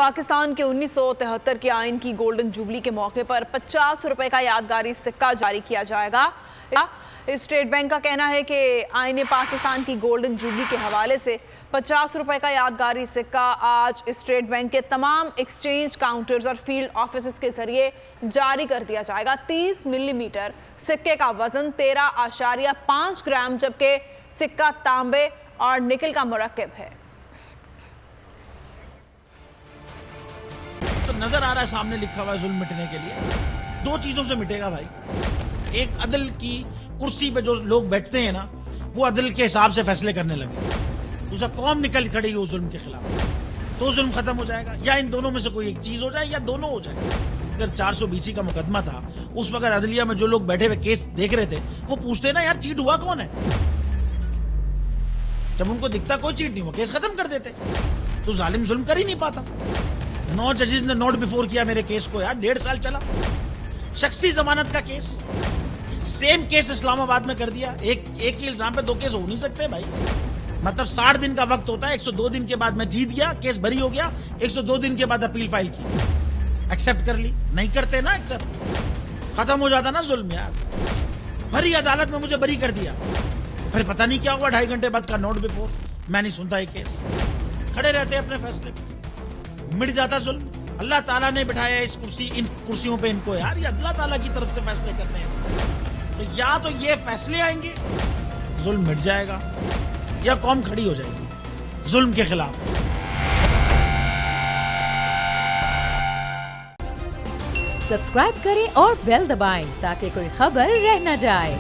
पाकिस्तान के 1973 के आइन की गोल्डन जुबली के मौके पर 50 रुपए का यादगारी सिक्का जारी किया जाएगा। स्टेट बैंक का कहना है कि आइन पाकिस्तान की गोल्डन जुबली के हवाले से 50 रुपए का यादगारी सिक्का आज स्टेट बैंक के तमाम एक्सचेंज काउंटर्स और फील्ड ऑफिस के जरिए जारी कर दिया जाएगा। 30 मिलीमीटर सिक्के का वजन 13.5 ग्राम, जबकि सिक्का तांबे और निकल का मुरक्कब है। तो नजर आ रहा है सामने लिखा हुआ है जुल्म मिटने के लिए। दो चीजों से मिटेगा भाई, एक अदल की कुर्सी पे जो लोग बैठते हैं ना, वो अदल के हिसाब से फैसले करने लगे। दूसरा, कौम निकल खड़ी उस जुल्म के खिलाफ, तो जुल्म खत्म हो जाएगा। या इन दोनों में से कोई एक चीज हो जाए या दोनों हो जाए। अगर 420 का मुकदमा था, उस वक्त अदलिया में जो लोग बैठे हुए केस देख रहे थे, वो पूछते ना यार चीट हुआ कौन है। जब उनको दिखता कोई चीट नहीं हुआ, केस खत्म कर देते। तो जालिम जुल्म कर ही नहीं पाता। 9 जजेस ने नोट बिफोर किया मेरे केस को यार, 1.5 साल चला। शख्सी जमानत का केस, सेम केस इस्लामाबाद में कर दिया। एक ही इल्जाम पे 2 केस हो नहीं सकते भाई। मतलब 60 दिन का वक्त होता है। 102 दिन के बाद मैं जीत गया, केस बरी हो गया। 102 दिन के बाद अपील फाइल की, एक्सेप्ट कर ली। नहीं करते ना एक्सेप्ट, खत्म हो जाता ना जुल्म यार। भरी अदालत में मुझे बरी कर दिया, फिर पता नहीं क्या हुआ 2.5 घंटे बाद का नोट बिफोर। मैं नहीं सुनता ये केस, खड़े रहते अपने फैसले पे, मिट जाता जुल्म। अल्लाह ताला ने बिठाया इन कुर्सियों पे इनको यार, ये अल्लाह ताला की तरफ से फैसले करने हैं। तो या तो ये फैसले आएंगे, जुल्म मिट जाएगा, या कौम खड़ी हो जाएगी जुल्म के खिलाफ। सब्सक्राइब करें और बेल दबाएं ताकि कोई खबर रह न जाए।